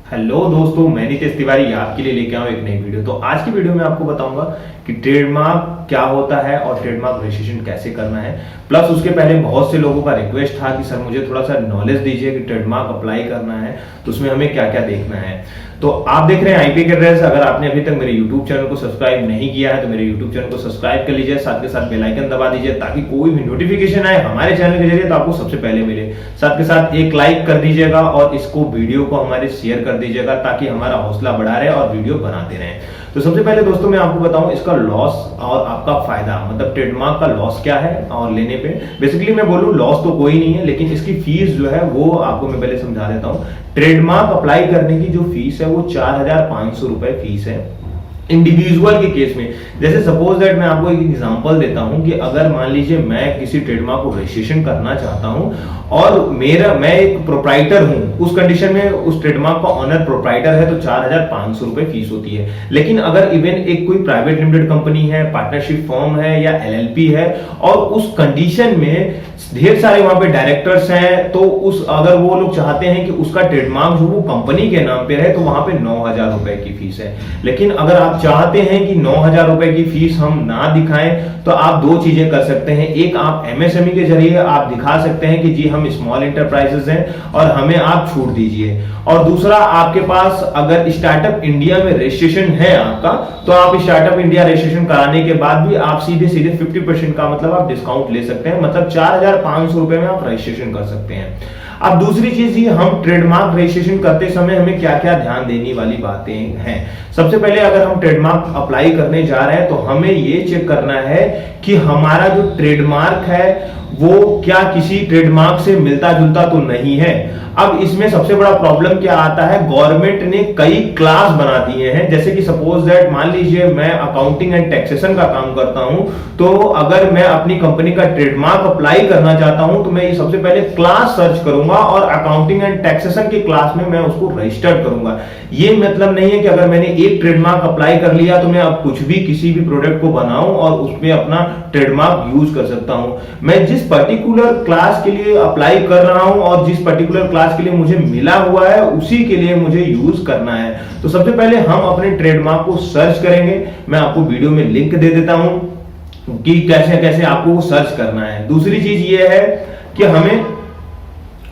Hello दोस्तों, मैं नितेश तिवारी आपके लिए लेके आऊँ एक नई वीडियो। तो आज की वीडियो में आपको बताऊंगा कि ट्रेडमार्क क्या होता है और ट्रेडमार्क रजिस्ट्रेशन कैसे करना है। प्लस उसके पहले बहुत से लोगों का रिक्वेस्ट था कि सर मुझे थोड़ा सा नॉलेज दीजिए कि ट्रेडमार्क अप्लाई करना है तो उसमें हमें क्या क्या देखना है। तो आप देख रहे हैं आईपी कैरियर्स। अगर आपने अभी तक मेरे यूट्यूब चैनल को सब्सक्राइब नहीं किया है तो मेरे यूट्यूब चैनल को सब्सक्राइब कर लीजिए, साथ के साथ बेल आइकन दबा दीजिए ताकि कोई भी नोटिफिकेशन आए हमारे चैनल के जरिए तो आपको सबसे पहले मिले। साथ के साथ एक लाइक कर दीजिएगा और इसको वीडियो को हमारे शेयर कर दीजिएगा ताकि हमारा हौसला बढ़ा रहे और वीडियो बनाते रहें। तो सबसे पहले दोस्तों मैं आपको बताऊं इसका लॉस और आपका फायदा, मतलब ट्रेडमार्क का लॉस क्या है और लेने पे। बेसिकली मैं बोलूं लॉस तो कोई नहीं है, लेकिन इसकी फीस जो है वो आपको मैं पहले समझा देता हूं। ट्रेडमार्क अप्लाई करने की जो फीस है वो 4,500 रुपए फीस है इंडिविजुअल के केस में। जैसे सपोज दैट मैं आपको एक एग्जांपल देता हूं कि अगर मान लीजिए मैं किसी ट्रेडमार्क को रजिस्ट्रेशन करना चाहता हूं और मैं एक प्रोप्राइटर हूं, उस कंडीशन में उस ट्रेडमार्क का ऑनर प्रोप्राइटर है तो 4,500 रुपए फीस होती है। लेकिन अगर इवन एक कोई प्राइवेट लिमिटेड कंपनी है, पार्टनरशिप फर्म है या एलएलपी है और उस कंडीशन में ढेर सारे वहां पे डायरेक्टर्स हैं, तो अगर वो लोग चाहते हैं कि उसका ट्रेडमार्क जो वो कंपनी के नाम पे रहे तो वहां पे 9,000 रुपए की फीस है। लेकिन अगर आप चाहते हैं कि 9,000 रुपए की फीस हम ना दिखाएं तो आप दो चीजें कर सकते हैं। एक, आप एमएसएमई के जरिए आप दिखा सकते हैं कि जी हम स्मॉल इंटरप्राइजेस हैं और हमें आप छूट दीजिए। और दूसरा, आपके पास अगर स्टार्टअप इंडिया में रजिस्ट्रेशन है आपका तो आप स्टार्टअप इंडिया रजिस्ट्रेशन कराने के बाद भी आप सीधे 50% का मतलब आप डिस्काउंट ले सकते हैं। मतलब 4,500 रुपए में आप रजिस्ट्रेशन कर सकते हैं। अब दूसरी चीज ये, हम ट्रेडमार्क रजिस्ट्रेशन करते समय हमें क्या क्या ध्यान देने वाली बातें हैं। सबसे पहले अगर हम ट्रेडमार्क अप्लाई करने जा रहे हैं तो हमें ये चेक करना है कि हमारा जो ट्रेडमार्क है वो क्या किसी ट्रेडमार्क से मिलता जुलता तो नहीं है। अब इसमें सबसे बड़ा प्रॉब्लम क्या आता है, गवर्नमेंट ने कई क्लास बना दिए हैं। जैसे कि सपोज दैट मान लीजिए मैं अकाउंटिंग एंड टैक्सेशन का काम करता हूं, तो अगर मैं अपनी कंपनी का ट्रेडमार्क अप्लाई करना चाहता हूं तो मैं ये सबसे पहले क्लास सर्च करूंगा और अकाउंटिंग एंड टैक्सेशन की क्लास में मैं उसको रजिस्टर्ड करूंगा। ये मतलब नहीं है कि अगर मैंने एक ट्रेडमार्क अप्लाई कर लिया तो मैं अब कुछ भी किसी भी प्रोडक्ट को बनाऊं और उसमें अपना ट्रेडमार्क यूज कर सकता हूं। मैं जिस पर्टिकुलर क्लास के लिए अप्लाई कर रहा हूं और जिस पर्टिकुलर क्लास के लिए मुझे मिला हुआ है उसी के लिए मुझे यूज करना है। तो सबसे पहले हम अपने ट्रेडमार्क को सर्च करेंगे। मैं आपको वीडियो में लिंक दे देता हूं कि कैसे कैसे आपको सर्च करना है। दूसरी चीज ये है कि हमें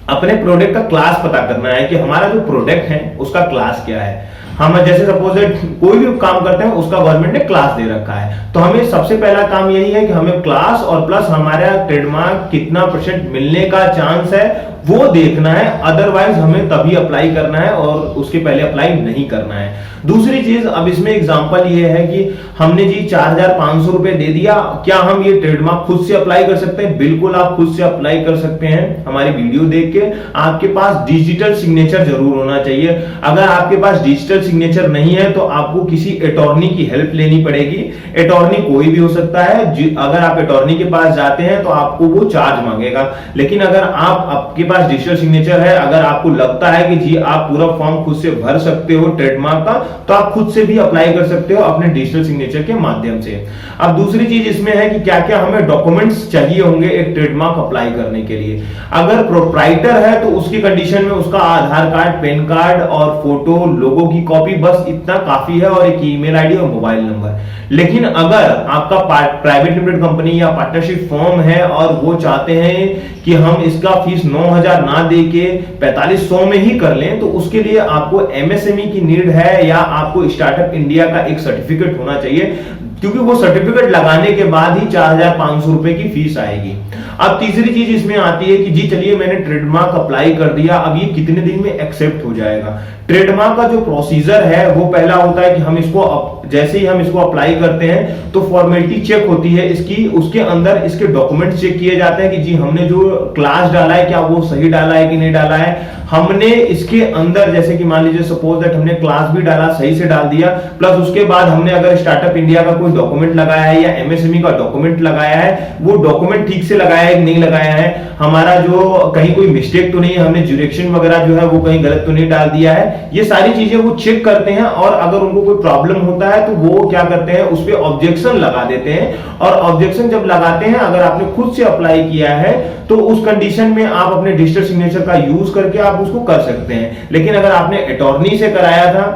अपने प्रोडक्ट का क्लास पता करना है कि हमारा जो प्रोडक्ट है उसका क्लास क्या है। हम जैसे सपोज कोई भी काम करते हैं उसका गवर्नमेंट ने क्लास दे रखा है, तो हमें सबसे पहला काम यही है कि हमें क्लास और प्लस हमारा ट्रेडमार्क कितना % मिलने का चांस है वो देखना है। अदरवाइज हमें तभी अप्लाई करना है और उसके पहले अप्लाई नहीं करना है। दूसरी चीज, अब इसमें एग्जांपल ये है कि हमने जी 4,500 रुपए दे दिया, क्या हम ये ट्रेडमार्क खुद से अप्लाई कर सकते हैं? बिल्कुल आप खुद से अप्लाई कर सकते हैं। हमारी वीडियो देख के आपके पास डिजिटल सिग्नेचर जरूर होना चाहिए। अगर आपके पास डिजिटल सिग्नेचर नहीं है तो आपको किसी अटॉर्नी की हेल्प लेनी पड़ेगी। अटॉर्नी कोई भी हो सकता है। अगर आप अटॉर्नी के पास जाते हैं तो आपको वो चार्ज मांगेगा। लेकिन अगर आपके पास डिजिटल सिग्नेचर है, अगर आपको लगता है कि जी आप पूरा फॉर्म खुद से भर सकते हो ट्रेडमार्क का, तो आप खुद से भी अप्लाई कर सकते हो अपने डिजिटल सिग्नेचर के माध्यम से। अब दूसरी चीज इसमें है कि क्या क्या हमें डॉक्यूमेंट्स चाहिए होंगे एक ट्रेडमार्क अप्लाई करने के लिए। अगर प्रोप्राइटर है तो उसकी कंडीशन में उसका आधार कार्ड, पैन कार्ड और फोटो, लोगो की कॉपी, बस इतना काफी है, और एक ईमेल आईडी और मोबाइल नंबर। लेकिन अगर आपका प्राइवेट लिमिटेड कंपनी या पार्टनरशिप फर्म है और वो चाहते हैं कि हम इसका फीस 9,000 ना दे के 4,500 में ही कर लें, तो उसके लिए आपको एमएसएमई की नीड है या आपको स्टार्टअप इंडिया का एक सर्टिफिकेट होना चाहिए, क्योंकि वो सर्टिफिकेट लगाने के बाद ही 4,500 रुपए की फीस आएगी। अब तीसरी चीज इसमें आती है कि जी चलिए मैंने ट्रेडमार्क अप्लाई कर दिया, अब ये कितने दिन में एक्सेप्ट हो जाएगा। ट्रेडमार्क का जो प्रोसीजर है वो पहला होता है कि हम इसको जैसे ही हम इसको अप्लाई करते हैं तो फॉर्मेलिटी चेक होती है इसकी, उसके अंदर इसके डॉक्यूमेंट चेक किए जाते हैं कि जी हमने जो क्लास डाला है क्या वो सही डाला है कि नहीं डाला है। हमने इसके अंदर जैसे कि मान लीजिए सपोज दैट हमने क्लास भी डाला, सही से डाल दिया, प्लस उसके बाद हमने अगर स्टार्टअप इंडिया का कोई डॉक्यूमेंट लगाया है या एमएसएमई का डॉक्यूमेंट लगाया है, वो डॉक्यूमेंट ठीक से लगाया है कि नहीं लगाया है, हमारा जो कहीं कोई मिस्टेक तो नहीं है, हमने ज्यूरिडिक्शन वगैरह जो है वो कहीं गलत तो नहीं डाल दिया है, ये सारी चीजें वो चेक करते हैं। और अगर उनको कोई प्रॉब्लम होता है है तो वो क्या करते हैं, उस पर ऑब्जेक्शन लगा देते हैं। और ऑब्जेक्शन जब लगाते हैं, अगर आपने खुद से अप्लाई किया है तो उस कंडीशन में आप अपने डिजिटल सिग्नेचर का यूज करके आप उसको कर सकते हैं। लेकिन अगर आपने अटॉर्नी से कराया था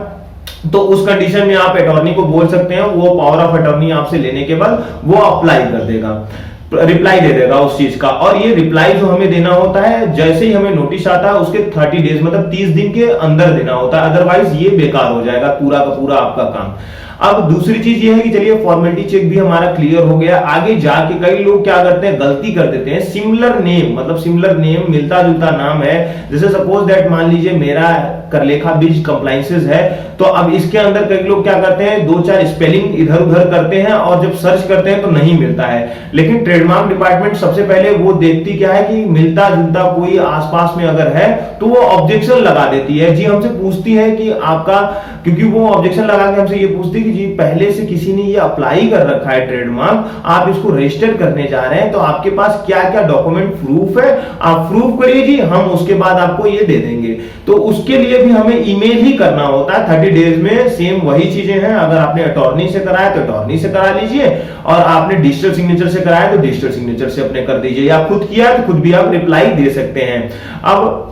तो उस कंडीशन में आप अटॉर्नी को बोल सकते हैं, वो पावर ऑफ अटॉर्नी आपसे लेने के बाद वो अप्लाई कर देगा, रिप्लाई दे देगा उस चीज का। और ये रिप्लाई जो हमें देना होता है, जैसे ही हमें नोटिस आता है उसके 30 डेज मतलब 30 दिन के अंदर देना होता है, अदरवाइज ये बेकार हो जाएगा पूरा का पूरा आपका काम। अब दूसरी चीज ये है कि चलिए फॉर्मेलिटी चेक भी हमारा क्लियर हो गया। आगे जाके कई लोग क्या करते हैं, गलती कर देते हैं। सिमिलर नेम, मतलब सिमिलर नेम, मिलता जुलता नाम है, जैसे सपोज दैट मान लीजिए मेरा करलेखा बीज कंप्लायंसेस है, तो अब इसके अंदर कई लोग क्या करते हैं, 2-4 स्पेलिंग इधर उधर करते हैं और जब सर्च करते हैं तो नहीं मिलता है। लेकिन ट्रेडमार्क डिपार्टमेंट सबसे पहले वो देखती क्या है कि मिलता जुलता कोई आसपास में अगर है तो वो ऑब्जेक्शन लगा देती है जी, हमसे पूछती है कि आपका, क्योंकि वो ऑब्जेक्शन लगा के हमसे ये पूछती है कि जी पहले से किसी ने ये अप्लाई कर रखा है ट्रेडमार्क, आप इसको रजिस्टर करने जा रहे हैं, तो आपके पास क्या क्या डॉक्यूमेंट प्रूफ है, आप प्रूफ करिए जी, हम उसके बाद आपको ये दे देंगे। तो उसके लिए भी हमें ईमेल ही करना होता है 30 डेज में। सेम वही चीजें हैं, अगर आपने अटॉर्नी से कराया तो अटॉर्नी से करा लीजिए, और आपने डिजिटल सिग्नेचर से कराया तो डिजिटल सिग्नेचर से अपने कर दीजिए, या खुद किया तो खुद भी आप रिप्लाई दे सकते हैं। अब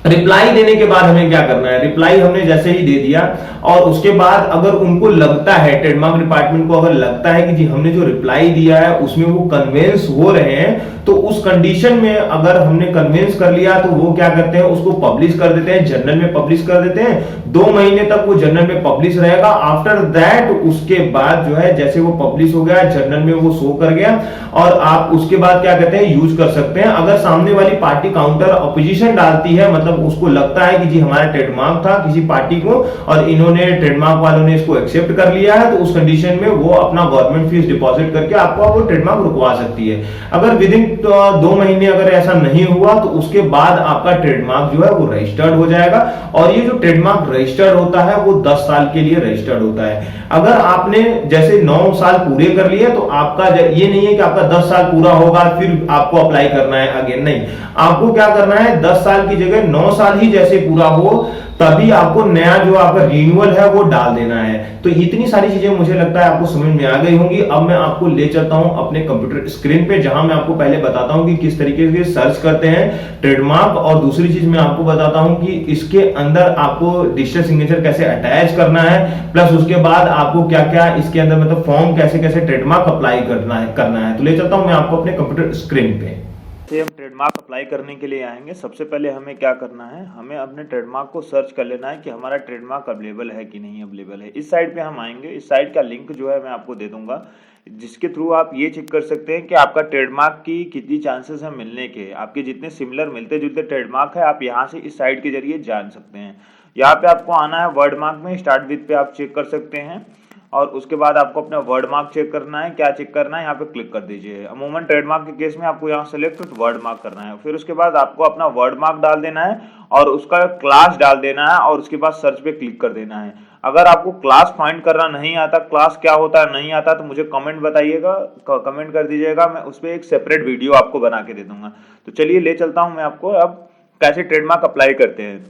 रिप्लाई देने के बाद हमें क्या करना है, रिप्लाई हमने जैसे ही दे दिया और उसके बाद अगर उनको लगता है, ट्रेडमार्क डिपार्टमेंट को अगर लगता है कि जी हमने जो रिप्लाई दिया है उसमें वो कन्वेंस हो रहे हैं, तो उस कंडीशन में अगर हमने कन्वेंस कर लिया तो वो क्या करते हैं, उसको पब्लिश कर देते हैं, जर्नल में पब्लिश कर देते हैं। 2 महीने तक वो जर्नल में पब्लिश रहेगा। आफ्टर दैट उसके बाद जो है, जैसे वो पब्लिश हो गया जर्नल में, वो शो कर गया, और आप उसके बाद क्या कहते हैं, यूज कर सकते हैं। अगर सामने वाली पार्टी काउंटर अपोजिशन डालती है, मतलब उसको लगता है कि जी हमारा ट्रेडमार्क था किसी पार्टी को और इन्होंने, ट्रेडमार्क वालों ने इसको एक्सेप्ट कर लिया है, तो उस कंडीशन में वो अपना गवर्नमेंट फीस डिपॉजिट करके आपको वो ट्रेडमार्क रुकवा सकती है। अगर विद इन 2 महीने अगर ऐसा नहीं हुआ तो उसके बाद आपका ट्रेडमार्क जो है वो रजिस्टर्ड हो जाएगा। और ये जो ट्रेडमार्क रजिस्टर्ड होता है वो 10 साल के लिए रजिस्टर्ड होता है। अगर आपने जैसे 9 साल पूरे कर लिए तो आपका ये नहीं है कि आपका 10 साल पूरा होगा फिर आपको अप्लाई करना है अगेन, नहीं, आपको क्या करना है, 10 साल की जगह 9 साल ही जैसे पूरा हो तभी आपको नया जो आपका रिन्यूअल है वो डाल देना है। तो इतनी सारी चीजें मुझे लगता है आपको समझ में आ गई होंगी। अब मैं आपको ले चलता हूं अपने कंप्यूटर स्क्रीन पे, जहां मैं आपको पहले बताता हूं कि किस तरीके से सर्च करते हैं ट्रेडमार्क, और दूसरी चीज मैं आपको बताता हूं कि इसके अंदर आपको डिजिटल सिग्नेचर कैसे अटैच करना है, प्लस उसके बाद आपको क्या क्या इसके अंदर मतलब फॉर्म कैसे कैसे ट्रेडमार्क अप्लाई करना है। तो ले चलता हूं मैं आपको अपने कंप्यूटर स्क्रीन पे। से हम ट्रेडमार्क अप्लाई करने के लिए आएंगे। सबसे पहले हमें क्या करना है, हमें अपने ट्रेडमार्क को सर्च कर लेना है कि हमारा ट्रेडमार्क अवेलेबल है कि नहीं अवेलेबल है। इस साइट पे हम आएंगे, इस साइट का लिंक जो है मैं आपको दे दूंगा, जिसके थ्रू आप ये चेक कर सकते हैं कि आपका ट्रेडमार्क की कितनी चांसेस है मिलने के। आपके जितने सिमिलर मिलते जुलते ट्रेडमार्क है आप यहाँ से इस साइट के जरिए जान सकते हैं। यहाँ पे आपको आना है वर्डमार्क में, स्टार्ट विथ पे आप चेक कर सकते हैं, और उसके बाद आपको अपना वर्डमार्क चेक करना है। क्या चेक करना है, यहाँ पे क्लिक कर दीजिए। अमूमन ट्रेडमार्क के केस में आपको यहाँ सेलेक्ट वर्डमार्क करना है। फिर उसके बाद आपको अपना वर्डमार्क डाल देना है और उसका क्लास डाल देना है, और उसके बाद सर्च पे क्लिक कर देना है। अगर आपको क्लास फाइंड करना नहीं आता, क्लास क्या होता है नहीं आता, तो मुझे कमेंट बताइएगा, कमेंट कर दीजिएगा, मैं उस पर एक सेपरेट वीडियो आपको बना के दे दूंगा। तो चलिए ले चलता हूँ मैं आपको अब कैसे ट्रेडमार्क अप्लाई करते हैं।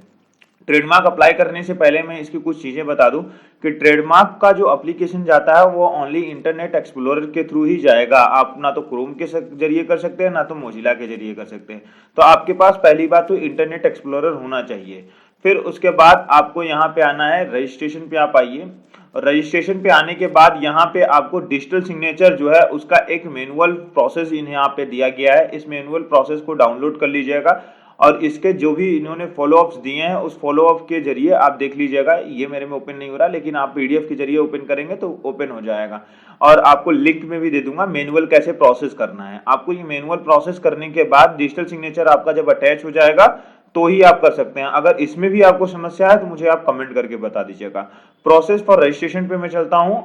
ट्रेडमार्क अप्लाई करने से पहले मैं इसकी कुछ चीजें बता दूं कि ट्रेडमार्क का जो एप्लीकेशन जाता है वो ओनली इंटरनेट एक्सप्लोरर के थ्रू ही जाएगा। आप ना तो क्रोम के जरिए कर सकते हैं ना तो मोजिला के जरिए कर सकते हैं। तो आपके पास पहली बात तो इंटरनेट एक्सप्लोरर होना चाहिए। फिर उसके बाद आपको यहाँ पे आना है, रजिस्ट्रेशन पे आप आइए। रजिस्ट्रेशन पे आने के बाद यहाँ पे आपको डिजिटल सिग्नेचर जो है उसका एक मैनुअल प्रोसेस यहाँ पे दिया गया है। इस मैनुअल प्रोसेस को डाउनलोड कर लीजिएगा और इसके जो भी इन्होंने फॉलोअप्स दिए हैं उस फॉलोअप के जरिए आप देख लीजिएगा। ये मेरे में ओपन नहीं हो रहा, लेकिन आप पीडीएफ के जरिए ओपन करेंगे तो ओपन हो जाएगा। और आपको लिंक में भी दे दूंगा मैनुअल कैसे प्रोसेस करना है। आपको ये मैनुअल प्रोसेस करने के बाद डिजिटल सिग्नेचर आपका जब अटैच हो जाएगा तो ही आप कर सकते हैं। अगर इसमें भी आपको समस्या है तो मुझे आप कमेंट करके बता दीजिएगा। प्रोसेस फॉर रजिस्ट्रेशन पे मैं चलता हूँ।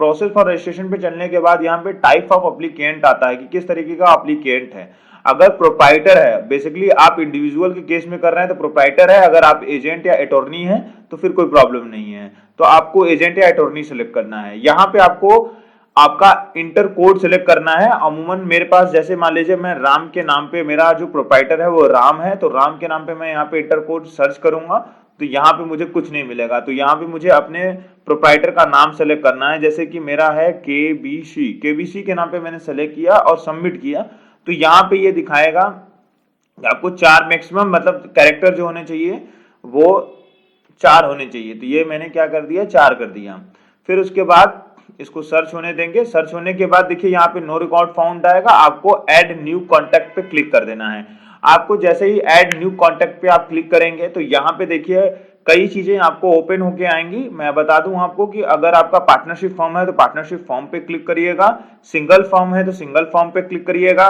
प्रोसेस फॉर रजिस्ट्रेशन पे चलने के बाद यहाँ पे टाइप ऑफ एप्लीकेंट आता है कि किस तरीके का एप्लीकेंट है। अगर प्रोप्राइटर है, बेसिकली आप इंडिविजुअल के केस में कर रहे हैं तो प्रोप्राइटर है। अगर आप एजेंट या अटॉर्नी है तो फिर कोई प्रॉब्लम नहीं है। तो आपको एजेंट या अटॉर्नी सेलेक्ट करना है। यहाँ पे आपको आपका इंटर कोड सेलेक्ट करना है। अमूमन मेरे पास जैसे मान लीजिए मैं राम के नाम पे, मेरा जो प्रोप्राइटर है वो राम है, तो राम के नाम पे मैं यहाँ पे इंटर कोड सर्च करूंगा तो यहाँ पे मुझे कुछ नहीं मिलेगा। तो यहाँ पे मुझे अपने प्रोप्राइटर का नाम सेलेक्ट करना है, जैसे कि मेरा है केबीसी के नाम पे मैंने सेलेक्ट किया और सबमिट किया। तो यहाँ पे ये दिखाएगा आपको 4 मैक्सिमम मतलब कैरेक्टर जो होने चाहिए वो 4 होने चाहिए। तो ये मैंने क्या कर दिया, 4 कर दिया। फिर उसके बाद इसको सर्च होने देंगे। सर्च होने के बाद देखिए यहाँ पे नो रिकॉर्ड फाउंड आएगा, आपको ऐड न्यू कॉन्टैक्ट पे क्लिक कर देना है। आपको जैसे ही ऐड न्यू कॉन्टैक्ट पे आप क्लिक करेंगे तो यहाँ पे देखिए कई चीजें आपको ओपन होके आएंगी। मैं बता दूं आपको कि अगर आपका पार्टनरशिप फॉर्म है तो पार्टनरशिप फॉर्म पे क्लिक करिएगा, सिंगल फॉर्म है तो सिंगल फॉर्म पे क्लिक करिएगा।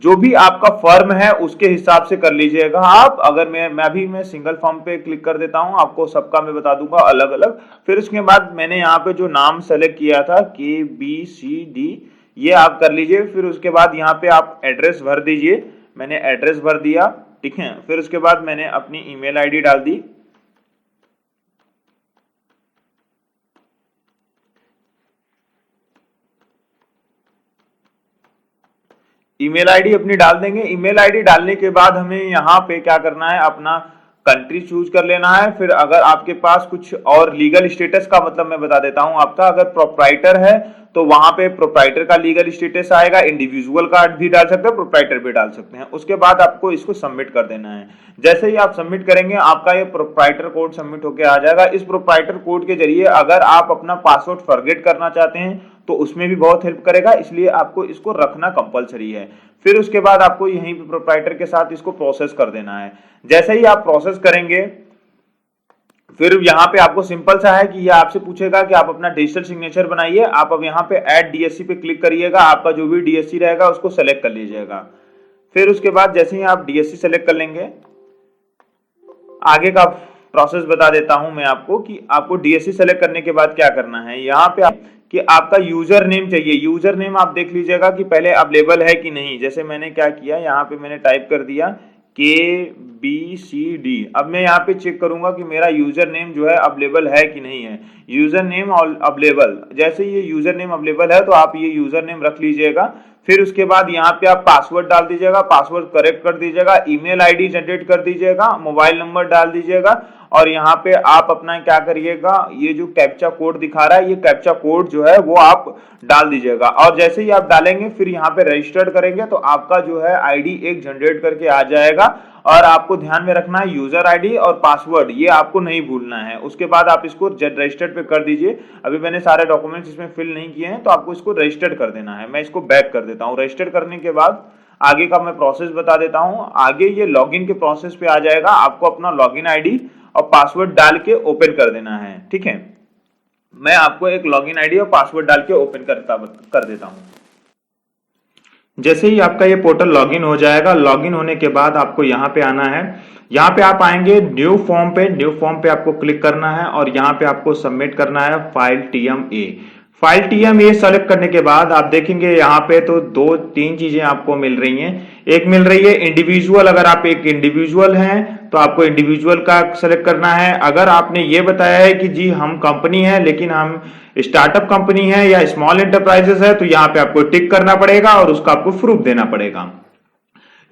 जो भी आपका फर्म है उसके हिसाब से कर लीजिएगा आप। अगर मैं सिंगल फॉर्म पे क्लिक कर देता हूं, आपको सबका मैं बता दूंगा अलग अलग। फिर उसके बाद मैंने यहाँ पे जो नाम सेलेक्ट किया था KBCD, ये आप कर लीजिए। फिर उसके बाद यहाँ पे आप एड्रेस भर दीजिए, मैंने एड्रेस भर दिया, ठीक है। फिर उसके बाद मैंने अपनी ईमेल आईडी डाल दी। ईमेल आईडी अपनी डाल देंगे। ईमेल आईडी डालने के बाद हमें यहाँ पे क्या करना है, अपना कंट्री चूज कर लेना है। फिर अगर आपके पास कुछ और लीगल स्टेटस का मतलब मैं बता देता हूं आपका, अगर प्रोप्राइटर है तो वहां पे प्रोप्राइटर का लीगल स्टेटस आएगा, इंडिविजुअल का भी डाल सकते हैं, प्रोप्राइटर भी डाल सकते हैं। उसके बाद आपको इसको सबमिट कर देना है। जैसे ही आप सबमिट करेंगे आपका ये प्रोप्राइटर कोड सबमिट होकर आ जाएगा। इस प्रोप्राइटर कोड के जरिए अगर आप अपना पासवर्ड फॉरगेट करना चाहते हैं तो उसमें भी बहुत हेल्प करेगा, इसलिए आपको इसको रखना कंपलसरी है। फिर उसके बाद आपको यहीं पे प्रोप्राइटर के साथ इसको प्रोसेस कर देना है। जैसे ही आप प्रोसेस करेंगे फिर यहाँ पे आपको सिंपल सा है कि ये आपसे पूछेगा कि आप अपना डिजिटल सिग्नेचर बनाइए। आप अब यहाँ पे ऐड डीएससी पे क्लिक करिएगा, आपका जो भी डीएससी रहेगा उसको सेलेक्ट कर लीजिएगा। फिर उसके बाद जैसे ही आप डीएससी सेलेक्ट कर लेंगे, आगे का प्रोसेस बता देता हूं मैं आपको कि आपको डीएससी सेलेक्ट करने के बाद क्या करना है। यहाँ पे कि आपका यूजर नेम चाहिए। यूजर नेम आप देख लीजिएगा कि पहले अवेलेबल है कि नहीं। जैसे मैंने क्या किया, यहाँ पे मैंने टाइप कर दिया KBCD। अब मैं यहाँ पे चेक करूंगा कि मेरा यूजर नेम जो है अवेलेबल है कि नहीं है। यूजर नेम अवेलेबल, जैसे ये यूजर नेम अवेलेबल है तो आप ये यूजर नेम रख लीजिएगा। फिर उसके बाद यहाँ पे आप पासवर्ड डाल दीजिएगा, पासवर्ड करेक्ट कर दीजिएगा, ईमेल आईडी जनरेट कर दीजिएगा, मोबाइल नंबर डाल दीजिएगा और यहाँ पे आप अपना क्या करिएगा, ये जो कैप्चा कोड दिखा रहा है ये कैप्चा कोड जो है वो आप डाल दीजिएगा। और जैसे ही आप डालेंगे फिर यहाँ पे रजिस्टर्ड करेंगे तो आपका जो है आईडी एक जनरेट करके आ जाएगा। और आपको ध्यान में रखना है यूजर आईडी और पासवर्ड ये आपको नहीं भूलना है। उसके बाद आप इसको रजिस्टर्ड पे कर दीजिए। अभी मैंने सारे डॉक्यूमेंट्स इसमें फिल नहीं किए हैं तो आपको इसको रजिस्टर्ड कर देना है। मैं इसको बैक कर देता हूँ। रजिस्टर करने के बाद आगे का मैं प्रोसेस बता देता हूँ। आगे ये लॉगिन के प्रोसेस पे आ जाएगा। आपको अपना लॉगिन आईडी और पासवर्ड डाल के ओपन कर देना है, ठीक है। मैं आपको एक लॉगिन आईडी और पासवर्ड डाल के ओपन कर देता हूं। जैसे ही आपका ये पोर्टल लॉगिन हो जाएगा, लॉगिन होने के बाद आपको यहाँ पे आना है। यहाँ पे आप आएंगे न्यू फॉर्म पे, न्यू फॉर्म पे आपको क्लिक करना है और यहाँ पे आपको सबमिट करना है file TMA। File TMA select करने के बाद आप देखेंगे यहाँ पे तो 2-3 चीजें आपको मिल रही हैं। एक मिल रही है इंडिविजुअल, अगर आप एक इंडिविजुअल हैं तो आपको इंडिविजुअल का सेलेक्ट करना है। अगर आपने ये बताया है कि जी हम कंपनी है लेकिन हम स्टार्टअप कंपनी है या स्मॉल एंटरप्राइजेस है तो यहाँ पे आपको टिक करना पड़ेगा और उसका आपको प्रूफ देना पड़ेगा।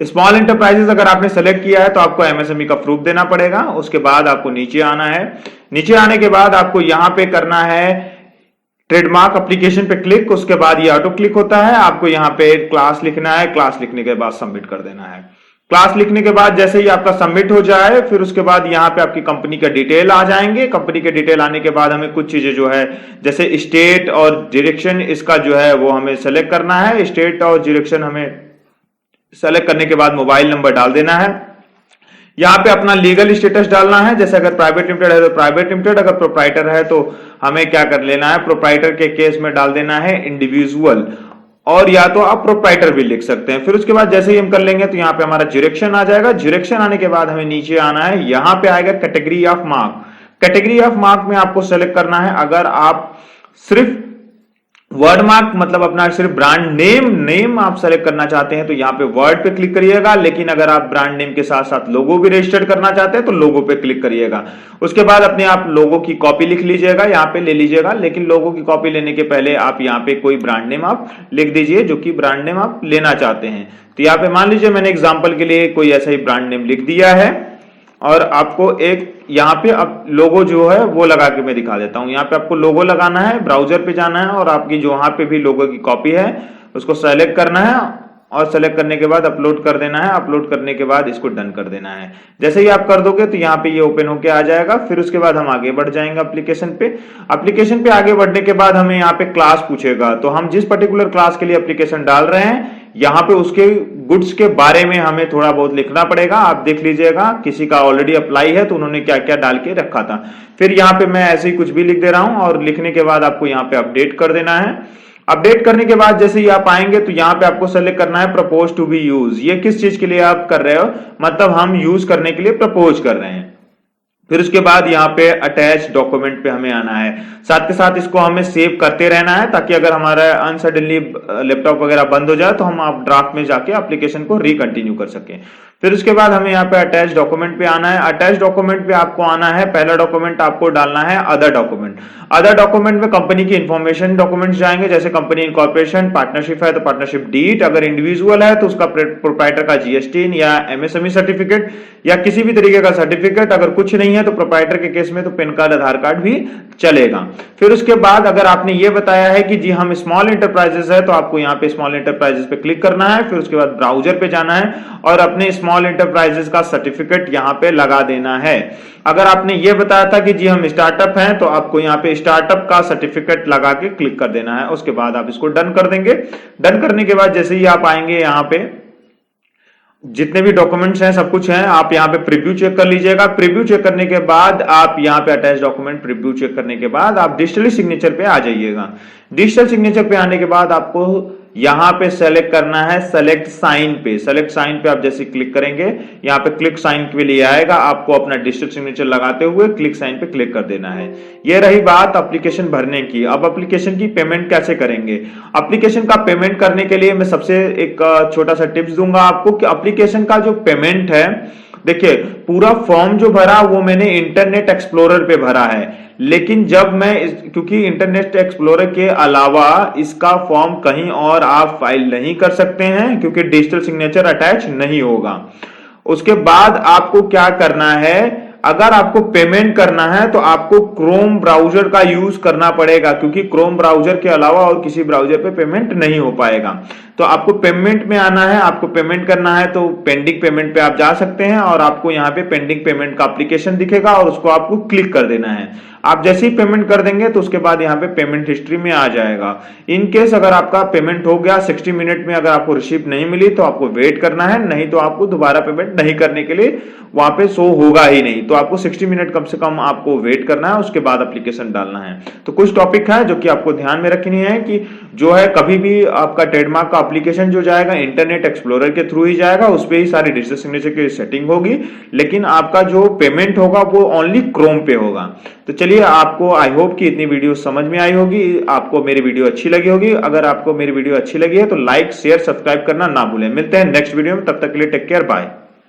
स्मॉल एंटरप्राइजेस अगर आपने सेलेक्ट किया है तो आपको MSME का प्रूफ देना पड़ेगा। उसके बाद आपको नीचे आना है। नीचे आने के बाद आपको यहाँ पे करना है ट्रेडमार्क एप्लीकेशन पे क्लिक। उसके बाद ये ऑटो क्लिक होता है। आपको यहाँ पे क्लास लिखना है। क्लास लिखने के बाद सबमिट कर देना है। क्लास लिखने के बाद जैसे ही आपका सबमिट हो जाए फिर उसके बाद यहाँ पे आपकी कंपनी का डिटेल आ जाएंगे। कंपनी के डिटेल आने के बाद हमें कुछ चीजें जो है जैसे स्टेट और डायरेक्शन इसका जो है वो हमें सेलेक्ट करना है। स्टेट और डायरेक्शन हमें सेलेक्ट करने के बाद मोबाइल नंबर डाल देना है। यहाँ पे अपना लीगल स्टेटस डालना है। जैसे अगर प्राइवेट लिमिटेड है तो प्राइवेट लिमिटेड, अगर प्रोप्राइटर है तो हमें क्या कर लेना है, प्रोप्राइटर के केस में डाल देना है इंडिविजुअल, और या तो आप प्रोप्राइटर भी लिख सकते हैं। फिर उसके बाद जैसे ही हम कर लेंगे तो यहाँ पे हमारा डायरेक्शन आ जाएगा। डायरेक्शन आने के बाद हमें नीचे आना है। यहाँ पे आएगा category of mark. Category of mark में आपको सेलेक्ट करना है। अगर आप सिर्फ वर्ड मार्क मतलब अपना सिर्फ ब्रांड नेम आप सेलेक्ट करना चाहते हैं तो यहाँ पे वर्ड पे क्लिक करिएगा। लेकिन अगर आप ब्रांड नेम के साथ साथ लोगो भी रजिस्टर्ड करना चाहते हैं तो लोगो पे क्लिक करिएगा। उसके बाद अपने आप लोगो की कॉपी लिख लीजिएगा, यहाँ पे ले लीजिएगा। लेकिन लोगो की कॉपी लेने के पहले आप यहाँ पे कोई ब्रांड नेम आप लिख दीजिए जो कि ब्रांड नेम आप लेना चाहते हैं। तो यहाँ पे मान लीजिए मैंने एग्जाम्पल के लिए कोई ऐसा ही ब्रांड नेम लिख दिया है। और आपको एक यहाँ पे अब लोगो जो है वो लगा के मैं दिखा देता हूँ। यहाँ पे आपको लोगो लगाना है, ब्राउजर पे जाना है और आपकी जो वहां पे भी लोगो की कॉपी है उसको सेलेक्ट करना है और सेलेक्ट करने के बाद अपलोड कर देना है। अपलोड करने के बाद इसको डन कर देना है। जैसे ही आप कर दोगे तो यहाँ पे ये ओपन होके आ जाएगा। फिर उसके बाद हम आगे बढ़ जाएंगे एप्लीकेशन पे। एप्लीकेशन पे आगे बढ़ने के बाद हमें यहाँ पे क्लास पूछेगा, तो हम जिस पर्टिकुलर क्लास के लिए एप्लीकेशन डाल रहे हैं यहाँ पे उसके गुड्स के बारे में हमें थोड़ा बहुत लिखना पड़ेगा। आप देख लीजिएगा, किसी का ऑलरेडी अप्लाई है तो उन्होंने क्या क्या डाल के रखा था। फिर यहाँ पे मैं ऐसे ही कुछ भी लिख दे रहा हूं और लिखने के बाद आपको यहाँ पे अपडेट कर देना है। अपडेट करने के बाद जैसे ही आप आएंगे तो यहाँ पे आपको सेलेक्ट करना है प्रपोज टू बी यूज। ये किस चीज के लिए आप कर रहे हो, मतलब हम यूज करने के लिए प्रपोज कर रहे हैं। फिर उसके बाद यहाँ पे अटैच डॉक्यूमेंट पे हमें आना है। साथ के साथ इसको हमें सेव करते रहना है ताकि अगर हमारा अनसडनली लैपटॉप वगैरह बंद हो जाए तो हम आप ड्राफ्ट में जाके एप्लीकेशन को रिकंटिन्यू कर सकें। फिर उसके बाद हमें यहाँ पे अटैच डॉक्यूमेंट पे आना है। अटैच डॉक्यूमेंट पे आपको आना है, पहला डॉक्यूमेंट आपको डालना है अदर डॉक्यूमेंट। अदर डॉक्यूमेंट में कंपनी की इंफॉर्मेशन डॉक्यूमेंट्स जाएंगे, जैसे कंपनी इनकॉर्पोरेशन, पार्टनरशिप है तो पार्टनरशिप डीड, अगर इंडिविजुअल है तो उसका प्रोप्राइटर का जीएसटी या एमएसएमई सर्टिफिकेट या किसी भी तरीके का सर्टिफिकेट, अगर कुछ नहीं है तो प्रोप्राइटर के केस में तो पैन कार्ड, आधार कार्ड भी चलेगा। फिर उसके बाद अगर आपने ये बताया है कि जी हम स्मॉल इंटरप्राइजेस है तो आपको यहाँ पे स्मॉल इंटरप्राइजेस पे क्लिक करना है। फिर उसके बाद ब्राउजर पे जाना है और अपने स्मॉल इंटरप्राइजेस का सर्टिफिकेट यहाँ पे लगा देना है। अगर आपने ये बताया था कि जी हम स्टार्टअप हैं तो आपको यहाँ पे स्टार्टअप का सर्टिफिकेट लगा के क्लिक कर देना है। उसके बाद आप इसको डन कर देंगे। डन करने के बाद जैसे ही आप आएंगे यहाँ पे जितने भी डॉक्यूमेंट्स हैं सब कुछ हैं, आप यहाँ पे प्रीव्यू चेक कर लीजिएगा। प्रीव्यू चेक करने के बाद आप यहाँ पे अटैच डॉक्यूमेंट प्रीव्यू चेक करने के बाद आप डिजिटल सिग्नेचर पे आ जाइएगा। डिजिटल सिग्नेचर पे आने के बाद आपको यहाँ पे सेलेक्ट करना है सेलेक्ट साइन पे। सेलेक्ट साइन पे आप जैसे क्लिक करेंगे यहाँ पे क्लिक साइन के लिए आएगा, आपको अपना डिजिटल सिग्नेचर लगाते हुए क्लिक साइन पे क्लिक कर देना है। ये रही बात एप्लीकेशन भरने की। अब एप्लीकेशन की पेमेंट कैसे करेंगे। एप्लीकेशन का पेमेंट करने के लिए मैं सबसे एक छोटा सा टिप्स दूंगा आपको कि एप्लीकेशन का जो पेमेंट है, देखिए पूरा फॉर्म जो भरा वो मैंने इंटरनेट एक्सप्लोरर पे भरा है, लेकिन जब मैं क्योंकि इंटरनेट एक्सप्लोरर के अलावा इसका फॉर्म कहीं और आप फाइल नहीं कर सकते हैं क्योंकि डिजिटल सिग्नेचर अटैच नहीं होगा। उसके बाद आपको क्या करना है, अगर आपको पेमेंट करना है तो आपको क्रोम ब्राउजर का यूज करना पड़ेगा क्योंकि क्रोम ब्राउजर के अलावा और किसी ब्राउजर पे पेमेंट नहीं हो पाएगा। तो आपको पेमेंट में आना है, आपको पेमेंट करना है तो पेंडिंग पेमेंट पे आप जा सकते हैं और आपको यहाँ पे पेंडिंग पेमेंट का एप्लीकेशन दिखेगा और उसको आपको क्लिक कर देना है। आप जैसे ही पेमेंट कर देंगे तो उसके बाद यहाँ पे पेमेंट हिस्ट्री में आ जाएगा। इन केस अगर आपका पेमेंट हो गया 60 मिनट में, अगर आपको रिसीप्ट नहीं मिली तो आपको वेट करना है, नहीं तो आपको दोबारा पेमेंट नहीं करने के लिए वहां पे शो होगा ही नहीं। तो आपको 60 मिनट कम से कम आपको वेट करना है, उसके बाद एप्लीकेशन डालना है। तो कुछ टॉपिक है जो कि आपको ध्यान में रखनी है कि जो है कभी भी आपका ट्रेडमार्क का एप्लीकेशन जो जाएगा इंटरनेट एक्सप्लोरर के थ्रू ही जाएगा, उस पर ही सारी डिजिटल सिग्नेचर की सेटिंग होगी, लेकिन आपका जो पेमेंट होगा वो ओनली क्रोम पे होगा। तो चलिए, आपको आई होप कि इतनी वीडियो समझ में आई होगी, आपको मेरी वीडियो अच्छी लगी होगी। अगर आपको मेरी वीडियो अच्छी लगी है तो लाइक शेयर सब्सक्राइब करना ना भूलें। मिलते हैं नेक्स्ट वीडियो में, तब तक के लिए टेक केयर, बाय।